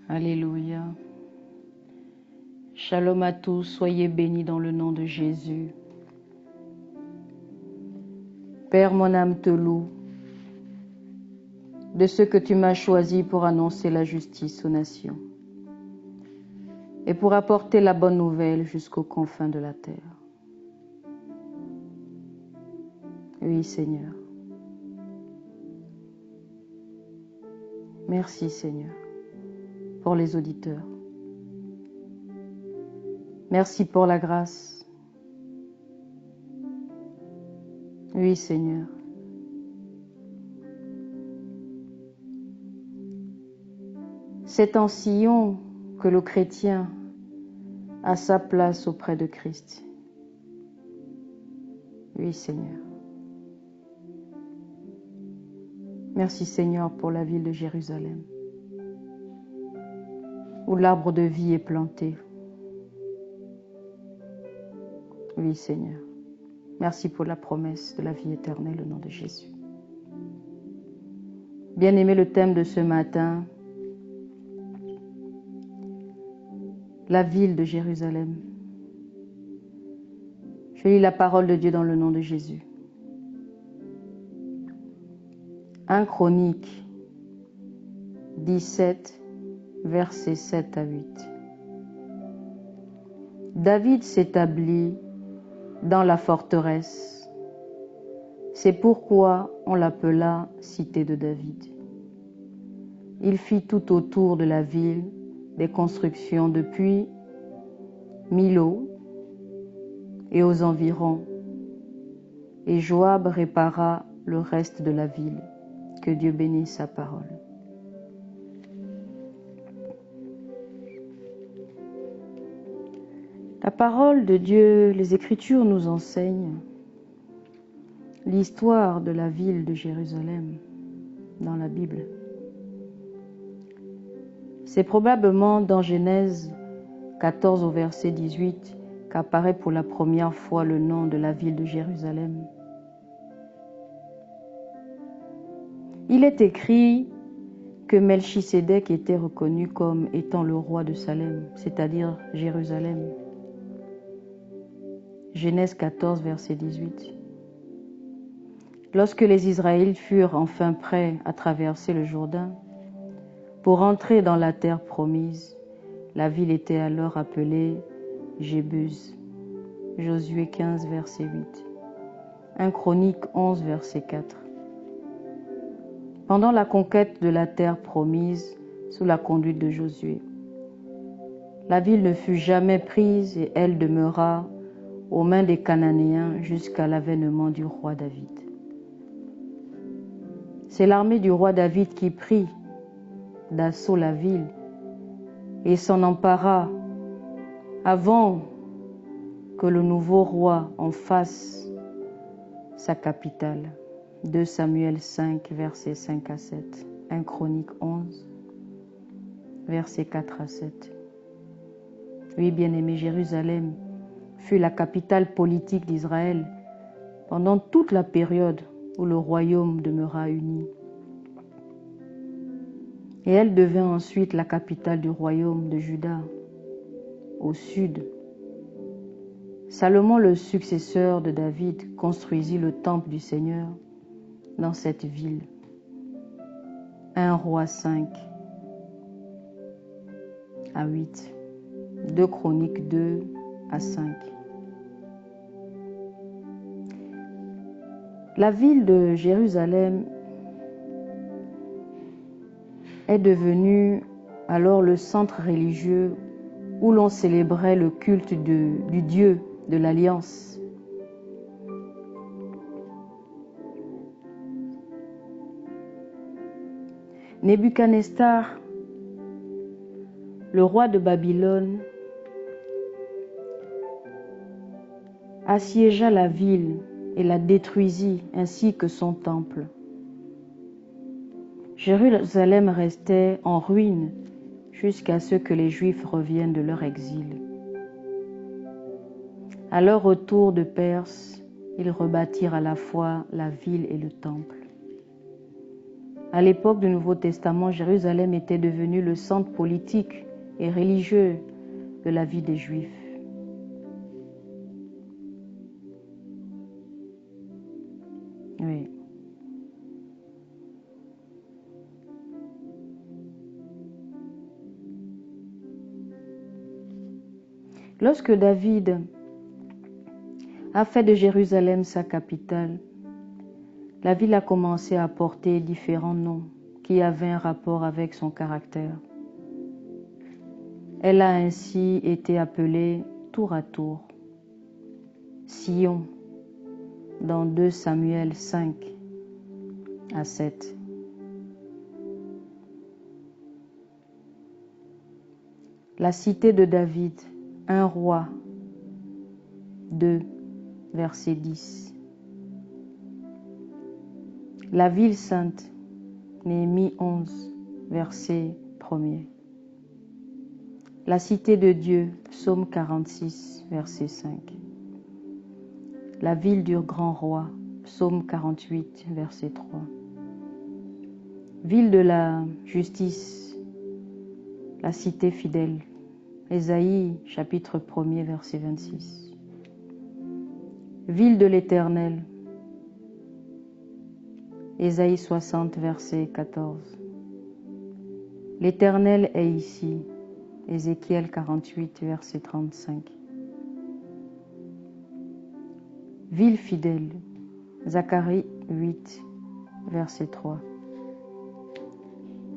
Alléluia. Shalom à tous, soyez bénis dans le nom de Jésus. Père, mon âme te loue de ce que tu m'as choisi pour annoncer la justice aux nations et pour apporter la bonne nouvelle jusqu'aux confins de la terre. Oui, Seigneur. Merci, Seigneur, pour les auditeurs. Merci pour la grâce. Oui, Seigneur. C'est en Sion que le chrétien a sa place auprès de Christ. Oui, Seigneur. Merci, Seigneur, pour la ville de Jérusalem, où l'arbre de vie est planté. Oui, Seigneur. Merci pour la promesse de la vie éternelle au nom de Jésus. Bien-aimé, le thème de ce matin, la ville de Jérusalem. Je lis la parole de Dieu dans le nom de Jésus. 1 Chroniques 17, versets 7 à 8. David s'établit dans la forteresse. C'est pourquoi on l'appela Cité de David. Il fit tout autour de la ville des constructions depuis Milo et aux environs, et Joab répara le reste de la ville. Que Dieu bénisse sa parole. La parole de Dieu, les Écritures nous enseignent l'histoire de la ville de Jérusalem dans la Bible. C'est probablement dans Genèse 14 au verset 18 qu'apparaît pour la première fois le nom de la ville de Jérusalem. Il est écrit que Melchisédek était reconnu comme étant le roi de Salem, c'est-à-dire Jérusalem. Genèse 14, verset 18. Lorsque les Israélites furent enfin prêts à traverser le Jourdain pour entrer dans la terre promise, la ville était alors appelée Jébus. Josué 15, verset 8. 1 Chroniques 11, verset 4. Pendant la conquête de la terre promise sous la conduite de Josué, la ville ne fut jamais prise et elle demeura aux mains des Cananéens jusqu'à l'avènement du roi David. C'est l'armée du roi David qui prit d'assaut la ville et s'en empara avant que le nouveau roi en fasse sa capitale. 2 Samuel 5, versets 5 à 7. 1 Chroniques 11, versets 4 à 7. Oui, bien-aimé, Jérusalem fut la capitale politique d'Israël pendant toute la période où le royaume demeura uni. Et elle devint ensuite la capitale du royaume de Juda, au sud. Salomon, le successeur de David, construisit le temple du Seigneur dans cette ville. 1 Roi 5 à 8. 2 Chroniques 2 à 5. La ville de Jérusalem est devenue alors le centre religieux où l'on célébrait le culte du Dieu de l'Alliance. Nebuchadnezzar, le roi de Babylone, assiégea la ville et la détruisit ainsi que son temple. Jérusalem restait en ruine jusqu'à ce que les Juifs reviennent de leur exil. À leur retour de Perse, ils rebâtirent à la fois la ville et le temple. À l'époque du Nouveau Testament, Jérusalem était devenue le centre politique et religieux de la vie des Juifs. Oui. Lorsque David a fait de Jérusalem sa capitale, la ville a commencé à porter différents noms qui avaient un rapport avec son caractère. Elle a ainsi été appelée tour à tour Sion dans 2 Samuel 5 à 7. La cité de David, un roi, 2, verset 10. La ville sainte, Néhémie 11, verset 1er. La cité de Dieu, Psaume 46, verset 5. La ville du grand roi, Psaume 48, verset 3. Ville de la justice, la cité fidèle, Ésaïe chapitre 1er, verset 26. Ville de l'Éternel, Ésaïe 60, verset 14. L'Éternel est ici, Ézéchiel 48, verset 35. Ville fidèle, Zacharie 8, verset 3.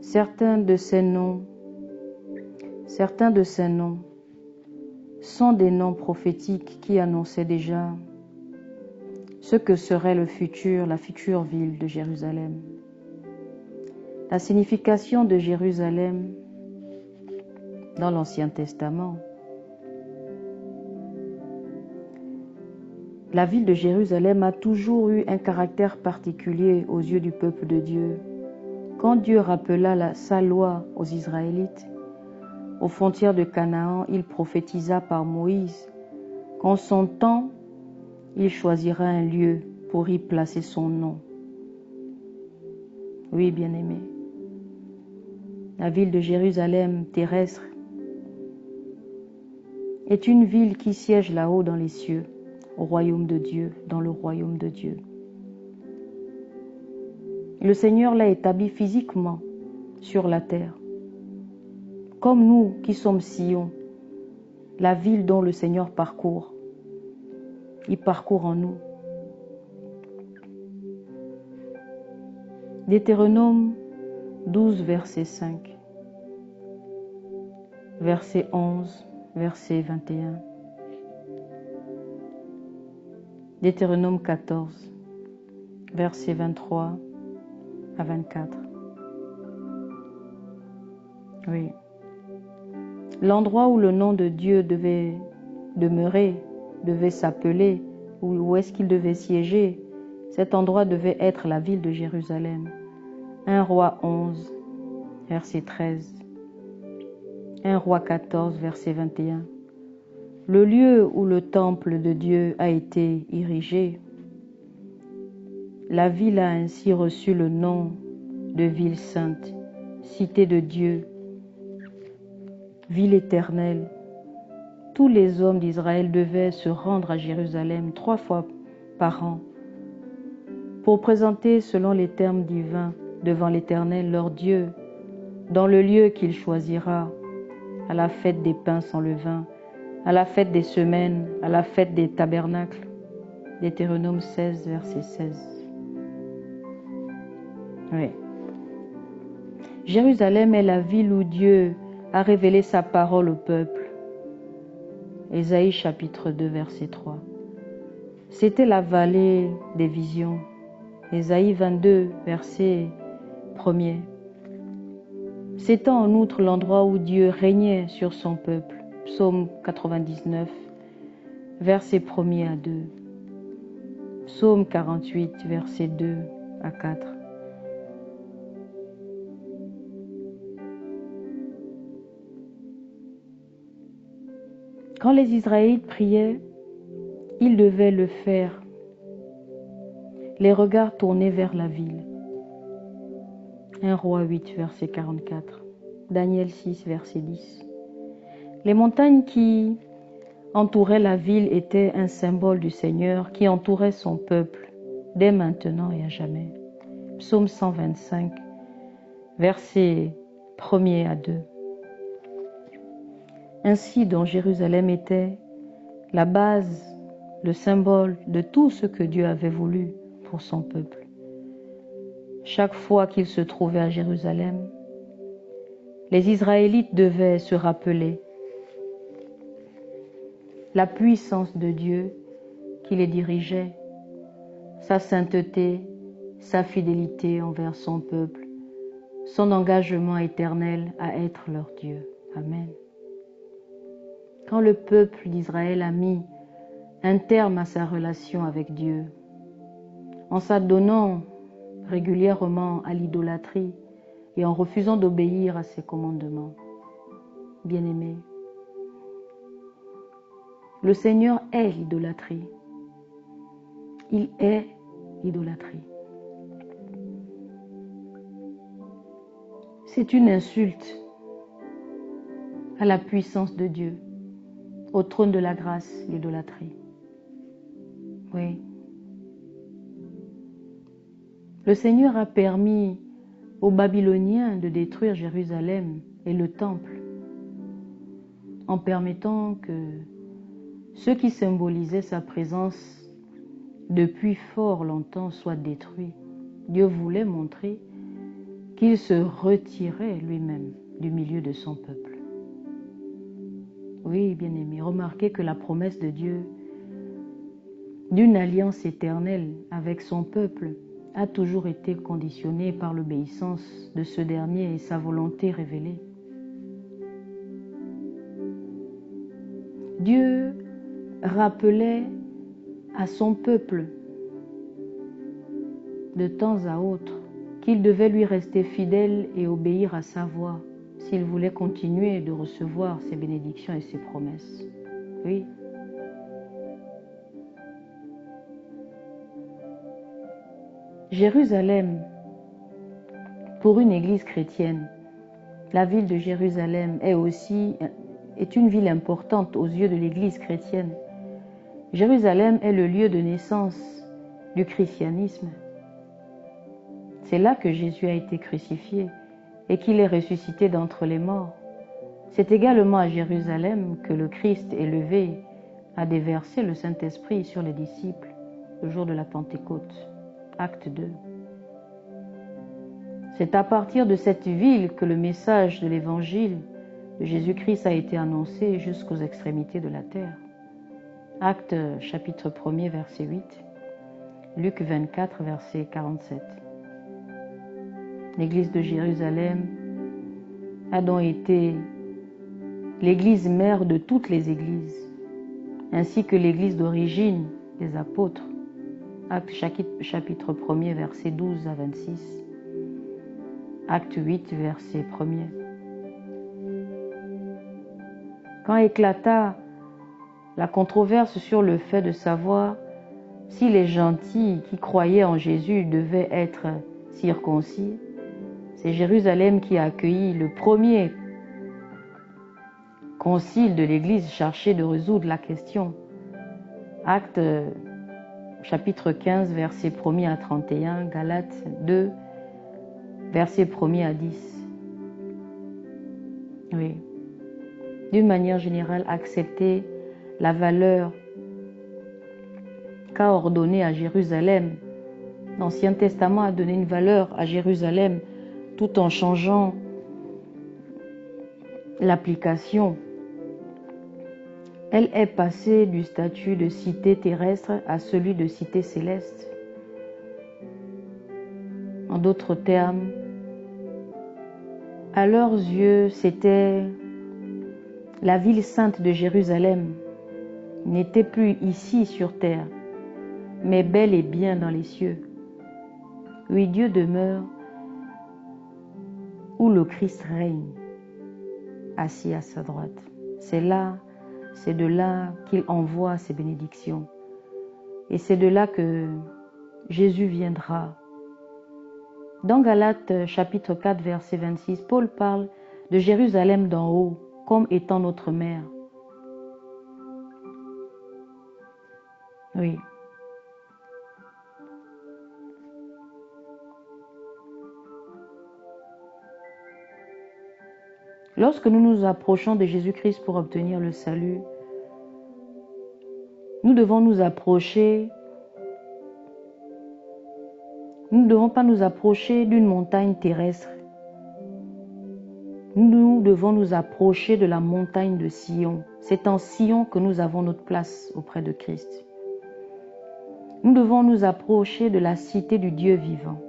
Certains de ces noms sont des noms prophétiques qui annonçaient déjà ce que serait la future ville de Jérusalem. La signification de Jérusalem dans l'Ancien Testament. La ville de Jérusalem a toujours eu un caractère particulier aux yeux du peuple de Dieu. Quand Dieu rappela sa loi aux Israélites, aux frontières de Canaan, il prophétisa par Moïse qu'en son temps, il choisira un lieu pour y placer son nom. Oui, bien-aimés, la ville de Jérusalem terrestre est une ville qui siège là-haut dans les cieux, au royaume de Dieu, dans le royaume de Dieu. Le Seigneur l'a établi physiquement sur la terre. Comme nous qui sommes Sion, la ville dont le Seigneur parcourt, il parcourt en nous. Deutéronome 12, verset 5, verset 11, verset 21. Deutéronome 14, verset 23 à 24. Oui. L'endroit où le nom de Dieu devait demeurer, devait s'appeler, où est-ce qu'il devait siéger, cet endroit devait être la ville de Jérusalem. 1 Roi 11, verset 13. 1 Roi 14, verset 21. Le lieu où le temple de Dieu a été érigé, la ville a ainsi reçu le nom de ville sainte, cité de Dieu, ville éternelle. Tous les hommes d'Israël devaient se rendre à Jérusalem 3 fois par an pour présenter selon les termes divins devant l'Éternel leur Dieu, dans le lieu qu'il choisira, à la fête des pains sans levain, à la fête des semaines, à la fête des tabernacles. Deutéronome 16, verset 16. Oui. Jérusalem est la ville où Dieu a révélé sa parole au peuple. Ésaïe chapitre 2, verset 3. C'était la vallée des visions. Ésaïe 22, verset 1er. C'était en outre l'endroit où Dieu régnait sur son peuple. Psaume 99, verset 1er à 2. Psaume 48, verset 2 à 4. Quand les Israélites priaient, ils devaient le faire, les regards tournés vers la ville. 1 Roi 8, verset 44. Daniel 6, verset 10. Les montagnes qui entouraient la ville étaient un symbole du Seigneur qui entourait son peuple dès maintenant et à jamais. Psaume 125, versets 1er à 2. Ainsi donc Jérusalem était la base, le symbole de tout ce que Dieu avait voulu pour son peuple. Chaque fois qu'ils se trouvaient à Jérusalem, les Israélites devaient se rappeler la puissance de Dieu qui les dirigeait, sa sainteté, sa fidélité envers son peuple, son engagement éternel à être leur Dieu. Amen. Quand le peuple d'Israël a mis un terme à sa relation avec Dieu, en s'adonnant régulièrement à l'idolâtrie et en refusant d'obéir à ses commandements, bien-aimés, le Seigneur est l'idolâtrie. Il est l'idolâtrie. C'est une insulte à la puissance de Dieu, au trône de la grâce, l'idolâtrie. Oui. Le Seigneur a permis aux Babyloniens de détruire Jérusalem et le temple en permettant que ceux qui symbolisaient sa présence depuis fort longtemps soient détruits. Dieu voulait montrer qu'il se retirait lui-même du milieu de son peuple. Oui, bien-aimés, remarquez que la promesse de Dieu d'une alliance éternelle avec son peuple a toujours été conditionnée par l'obéissance de ce dernier et sa volonté révélée. Dieu rappelait à son peuple de temps à autre qu'il devait lui rester fidèle et obéir à sa voix s'il voulait continuer de recevoir ses bénédictions et ses promesses. Oui. Jérusalem, pour une église chrétienne, la ville de Jérusalem est une ville importante aux yeux de l'église chrétienne. Jérusalem est le lieu de naissance du christianisme. C'est là que Jésus a été crucifié et qu'il est ressuscité d'entre les morts. C'est également à Jérusalem que le Christ élevé a déversé le Saint-Esprit sur les disciples le jour de la Pentecôte. Acte 2. C'est à partir de cette ville que le message de l'évangile de Jésus-Christ a été annoncé jusqu'aux extrémités de la terre. Acte chapitre 1er, verset 8. Luc 24, verset 47. L'église de Jérusalem a donc été l'église mère de toutes les églises, ainsi que l'église d'origine des apôtres. Acte chapitre 1er, verset 12 à 26. Acte 8, verset 1er. Quand éclata la controverse sur le fait de savoir si les gentils qui croyaient en Jésus devaient être circoncis, c'est Jérusalem qui a accueilli le premier concile de l'Église chargé de résoudre la question. Acte chapitre 15, verset 1er à 31, Galates 2, verset 1er à 10. Oui. D'une manière générale, accepter la valeur qu'a ordonnée à Jérusalem. L'Ancien Testament a donné une valeur à Jérusalem tout en changeant l'application. Elle est passée du statut de cité terrestre à celui de cité céleste. En d'autres termes, à leurs yeux, c'était la ville sainte de Jérusalem, n'était plus ici sur terre, mais bel et bien dans les cieux. Oui, Dieu demeure où le Christ règne, assis à sa droite. C'est de là qu'il envoie ses bénédictions. Et c'est de là que Jésus viendra Dans Galates chapitre 4 verset 26, Paul parle de Jérusalem d'en haut comme étant notre mère. Oui. Lorsque nous nous approchons de Jésus-Christ pour obtenir le salut, nous devons nous approcher. Nous ne devons pas nous approcher d'une montagne terrestre. Nous devons nous approcher de la montagne de Sion. C'est en Sion que nous avons notre place auprès de Christ. Nous devons nous approcher de la cité du Dieu vivant.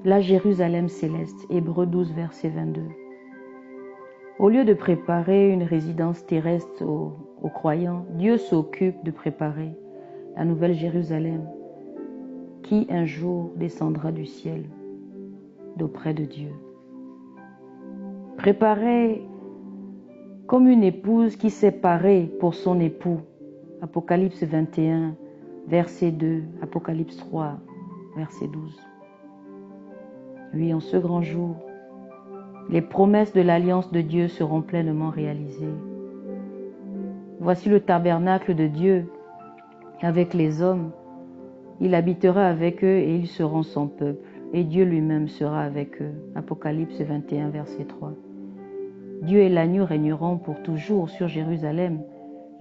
La Jérusalem céleste, Hébreux 12, verset 22. Au lieu de préparer une résidence terrestre aux croyants, Dieu s'occupe de préparer la nouvelle Jérusalem qui un jour descendra du ciel d'auprès de Dieu. Préparée comme une épouse qui s'est parée pour son époux. Apocalypse 21, verset 2, Apocalypse 3, verset 12. Oui, en ce grand jour, les promesses de l'alliance de Dieu seront pleinement réalisées. Voici le tabernacle de Dieu avec les hommes. Il habitera avec eux et ils seront son peuple. Et Dieu lui-même sera avec eux. Apocalypse 21, verset 3. Dieu et l'agneau régneront pour toujours sur Jérusalem,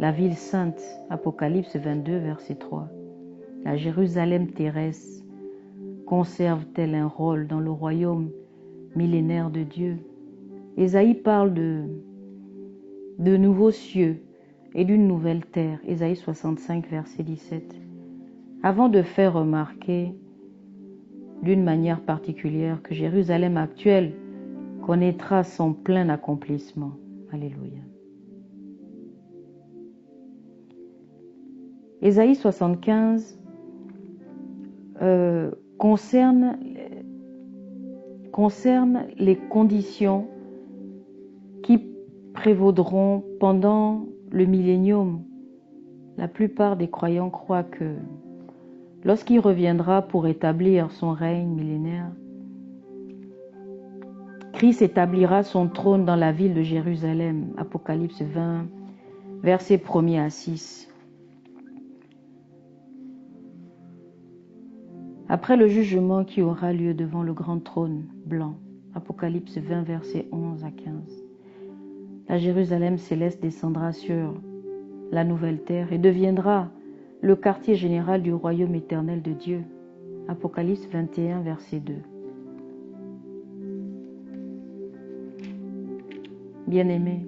la ville sainte. Apocalypse 22, verset 3. La Jérusalem terrestre conserve-t-elle un rôle dans le royaume millénaire de Dieu? Ésaïe parle de nouveaux cieux et d'une nouvelle terre. Ésaïe 65, verset 17. Avant de faire remarquer d'une manière particulière que Jérusalem actuelle connaîtra son plein accomplissement. Alléluia. Ésaïe 75 concerne les conditions qui prévaudront pendant le millénium. La plupart des croyants croient que lorsqu'il reviendra pour établir son règne millénaire, Christ établira son trône dans la ville de Jérusalem. Apocalypse 20, versets 1er à 6. Après le jugement qui aura lieu devant le grand trône blanc, Apocalypse 20, versets 11 à 15, la Jérusalem céleste descendra sur la nouvelle terre et deviendra le quartier général du royaume éternel de Dieu. Apocalypse 21, verset 2. Bien-aimés,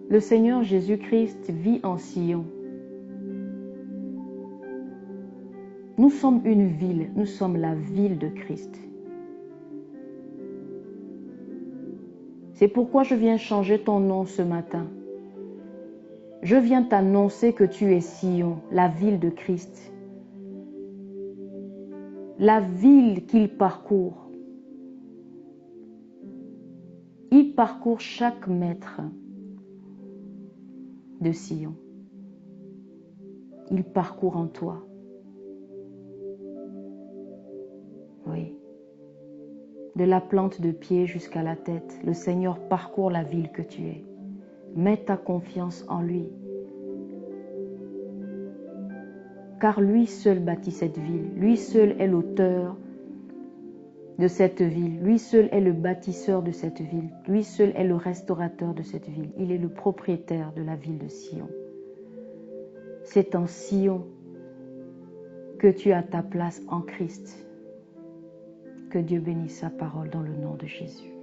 le Seigneur Jésus-Christ vit en Sion. Nous sommes une ville, nous sommes la ville de Christ. C'est pourquoi je viens changer ton nom ce matin. Je viens t'annoncer que tu es Sion, la ville de Christ. La ville qu'il parcourt. Il parcourt chaque mètre de Sion. Il parcourt en toi. Oui. De la plante de pied jusqu'à la tête, le Seigneur parcourt la ville que tu es. Mets ta confiance en lui. Car lui seul bâtit cette ville. Lui seul est l'auteur de cette ville. Lui seul est le bâtisseur de cette ville. Lui seul est le restaurateur de cette ville. Il est le propriétaire de la ville de Sion. C'est en Sion que tu as ta place en Christ. Que Dieu bénisse sa parole dans le nom de Jésus.